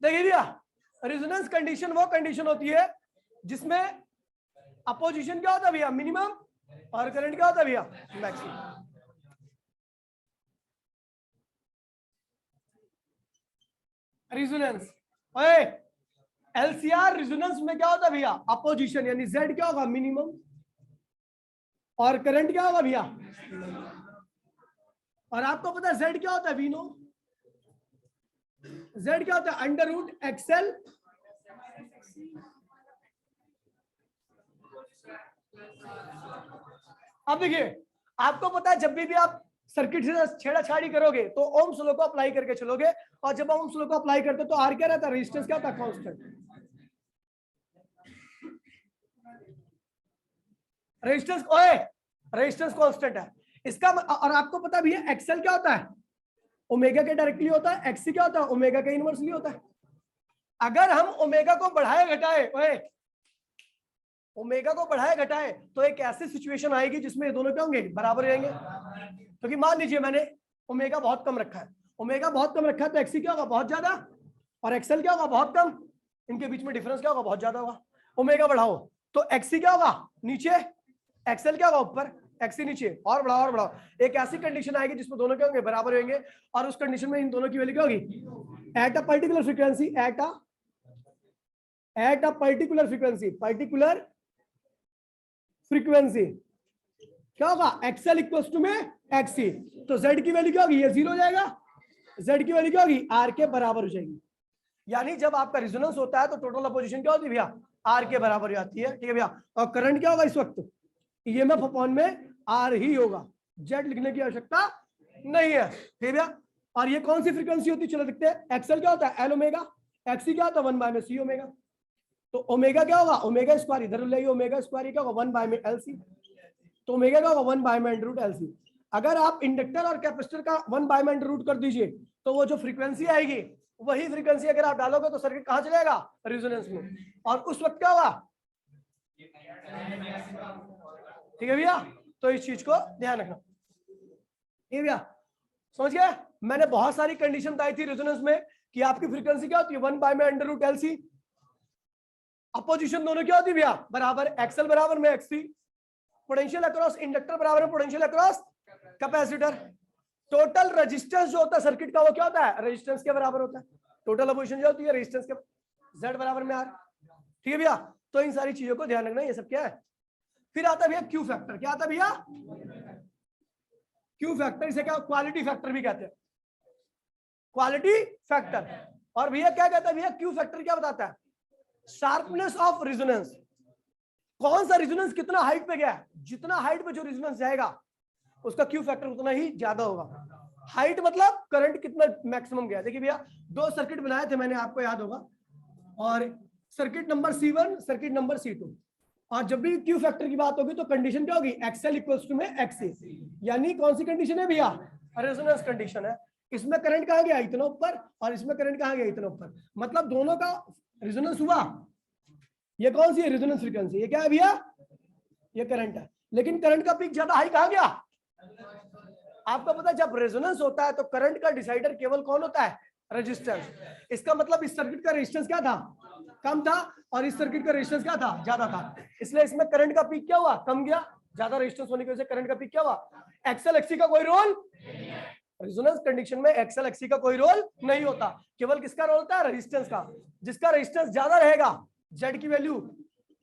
देखिए भैया, रेजोनेंस कंडीशन वो कंडीशन होती है जिसमें अपोजिशन क्या होता है भैया? मिनिमम, और करंट क्या होता है भैया? मैक्सिमम। रेजोनेंस, ओए एलसीआर रेजोनेंस में क्या होता है भैया? अपोजिशन, यानी जेड क्या होगा? मिनिमम, और करंट क्या होगा भैया? और आपको पता है जेड क्या होता है? वी नो जेड क्या होता है? अंडर रूट एक्सएल अब देखिए, आपको पता है जब भी आप सर्किट से छेड़ाछाड़ी करोगे तो ओम्स लॉ को अप्लाई करके चलोगे, और जब ओम्स लॉ को अप्लाई करते तो आर क्या रहता है? रेजिस्टेंस क्या होता है? कांस्टेंट। रेजिस्टेंस, ओए रेजिस्टेंस कांस्टेंट है इसका। और आपको पता भी है एक्सएल क्या होता है? ओमेगा के डायरेक्टली होता है, एक्सी क्या होता है? ओमेगा के इनवर्सली होता है। अगर हम ओमेगा को बढ़ाए घटाए, ओए ओमेगा को बढ़ाए घटाए, तो एक ऐसी सिचुएशन आएगी जिसमें ये दोनों क्या होंगे? बराबर रहेंगे। क्योंकि मान लीजिए मैंने ओमेगा बहुत कम रखा है, ओमेगा बहुत कम रखा है, तो एक्सी क्या होगा? बहुत ज्यादा, और एक्सएल क्या होगा? बहुत कम। इनके बीच में डिफरेंस क्या होगा? बहुत ज्यादा होगा। ओमेगा बढ़ाओ तो एक्सी क्या होगा? नीचे, एक्सएल क्या होगा? ऊपर, एक्सी नीचे, और बढ़ाओ और बढ़ाओ, एक ऐसी कंडीशन आएगी जिसमें दोनों क्या होंगे? बराबर होंगे। और उस कंडीशन में इन दोनों की वैल्यू क्या होगी? At a particular frequency, at a particular frequency, particular frequency क्या होगा? एक्सएल इक्वल्स टू में एक्सी, तो जेड की वैल्यू क्या होगी? ये 0 हो जाएगा, जेड की वैल्यू क्या होगी? आर के बराबर हो जाएगी। यानी जब आपका रेजोनेंस होता है तो टोटल अपोजिशन क्या होती है भैया? आर के बराबर हो जाती है, ठीक है भैया। और करंट क्या होगा इस वक्त? ईएमएफ अपॉन में आर ही होगा, जेड लिखने की आवश्यकता नहीं है, ठीक है भैया। और ये कौन सी फ्रीक्वेंसी होती है? चलो देखते हैं। एक्सएल क्या होता है? एल ओमेगा, एक्सी क्या होता है? 1 बाय में सी ओमेगा। तो ओमेगा क्या होगा? ओमेगा स्क्वायर, इधर ले ओमेगा स्क्वायर क्या होगा? 1 बाय में एलसी, तो ओमेगा का 1 बाय में अंडर रूट एलसी। अगर आप इंडक्टर और कैपेसिटर का 1 बाय में अंडर रूट कर दीजिए तो वो जो फ्रीक्वेंसी आएगी वही फ्रीक्वेंसी अगर आप डालोगे तो सर्किट कहां चलेगा? रेजोनेंस में। और उस वक्त क्या होगा? ठीक है भैया, तो इस चीज को ध्यान रखना। ठीक है भैया, समझ गए? मैंने बहुत सारी कंडीशन बताई थी रेजोनेंस में कि आपकी फ्रीक्वेंसी क्या होती है? 1 बाय में अंडर रूट एलसी। अपोजिशन दोनों क्या होती है भैया? बराबर, एक्सएल बराबर में एक्सी, पोटेंशियल अक्रॉस इंडक्टर बराबर potential across capacitor. Total resistance जो होता है सर्किट का वो क्या होता है? रेजिस्टेंस के बराबर होता है। टोटल अपोजिशन जो होती है रेजिस्टेंस के, जेड बराबर में आर। ठीक है भैया, तो इन सारी चीजों को ध्यान रखना। ये सब क्या है? फिर आता है भैया क्यू फैक्टर। क्या आता है भैया? क्यू फैक्टर, इसे क्या क्वालिटी फैक्टर भी कहते हैं, क्वालिटी फैक्टर। और भैया क्या कहता है भैया? क्यू फैक्टर क्या बताता है? Sharpness of resonance. कौन सा रेजोनेंस कितना हाइट पे गया है? जितना हाइट पे जो रेजोनेंस जाएगा उसका क्यू फैक्टर उतना ही ज्यादा होगा। हाइट मतलब करंट कितना मैक्सिमम गया। देखिए भैया, दो सर्किट बनाए थे मैंने, आपको याद होगा, और circuit number C1, circuit number C2। और जब भी क्यू फैक्टर की बात होगी तो कंडीशन क्या होगी? एक्सएल इक्वल्स टू में एक्सी। यानी कौन सी कंडीशन है भैया? रेजोनेंस कंडीशन है। इसमें करंट कहां गया? इतना ऊपर, और इसमें करंट कहां गया? इतना ऊपर। मतलब दोनों का रेजोनेंस हुआ। ये कौन सी है? Resonance frequency. ये क्या है भैया? ये करंट है। लेकिन करंट का पीक ज्यादा हाई कहां गया? आपको पता है जब रेजोनेंस होता है तो करंट का डिसाइडर केवल कौन होता है? रेजिस्टेंस। इसका मतलब इस सर्किट का रेजिस्टेंस क्या था? कम था, और इस सर्किट का रेजिस्टेंस क्या था? ज्यादा था। इसलिए इसमें करंट का पीक क्या हुआ? कम गया। ज्यादा रेजिस्टेंस होने की वजह से करंट का पीक क्या हुआ? एक्सएल एक्सी का कोई रोल, रेजोनेंस कंडीशन में एक्सएल एक्सी का कोई रोल नहीं होता। केवल किसका रोल होता है? रेजिस्टेंस का। जिसका रेजिस्टेंस ज्यादा रहेगा, जेड की वैल्यू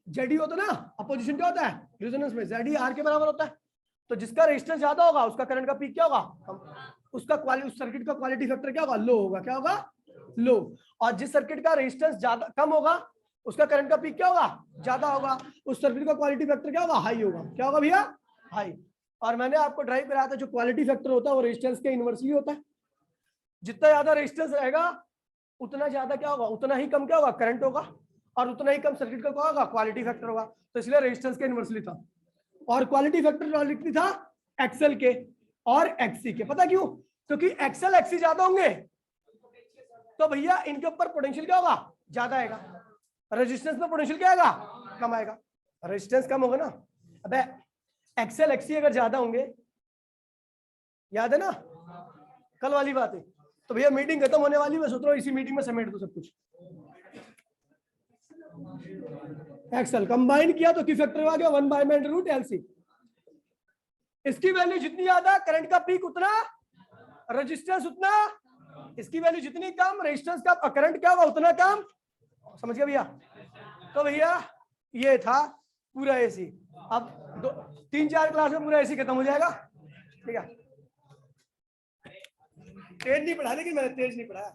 जेड ही होता है ना। अपोजिशन क्या होता है रेजोनेंस में? जेड ही आर के बराबर होता है। तो जिसका रेजिस्टेंस ज्यादा होगा उसका करंट का पीक क्या होगा? उसका उस सर्किट का क्वालिटी फैक्टर क्या होगा? लो होगा। क्या होगा? लो, और जिस सर्किट का रेजिस्टेंस ज्यादा कम होगा उसका करंट का पीक क्या होगा, ज्यादा होगा, उस सर्किट का क्वालिटी फैक्टर क्या होगा, हाई होगा। क्या होगा भैया, हाई। और मैंने आपको ड्राइव कराया था जो क्वालिटी फैक्टर होता है वो रेजिस्टेंस के इनवर्सली होता है। जितना ज्यादा रेजिस्टेंस रहेगा उतना ज्यादा क्या होगा, उतना ही कम क्या होगा, करंट होगा, और उतना ही कम सर्किट का क्या होगा, क्वालिटी फैक्टर होगा। तो इसलिए रेजिस्टेंस के इनवर्सली था, और क्वालिटी फैक्टर डायरेक्टली था एक्सएल के और एक्सी के। पता क्यों, क्योंकि एक्सएल एक्सी ज्यादा होंगे तो भैया इनके ऊपर पोटेंशियल क्या होगा, ज्यादा आएगा, रेजिस्टेंस में पोटेंशियल क्या आएगा, कम आएगा। रेजिस्टेंस कम होगा ना, अबे एक्सएल एक्सी अगर ज्यादा होंगे, याद है ना कल वाली बात है, तो भैया मीटिंग खत्म होने वाली, मैं सोच रहा हूँ इसी मीटिंग में समेट दो सब कुछ। एक्सएल कंबाइन किया तो की फैक्टर आ गया 1/√LC। इसकी वैल्यू जितनी ज्यादा करंट का पीक उतना, रेजिस्टेंस उतना, इसकी वैल्यू जितनी कम रेजिस्टेंस का करंट क्या होगा उतना कम। समझ गया भैया। तो भैया ये था पूरा एसी। अब 3-4 क्लास में पूरा एसी खत्म हो जाएगा, ठीक है। तेज नहीं पढ़ा, लेकिन मैंने तेज नहीं पढ़ाया।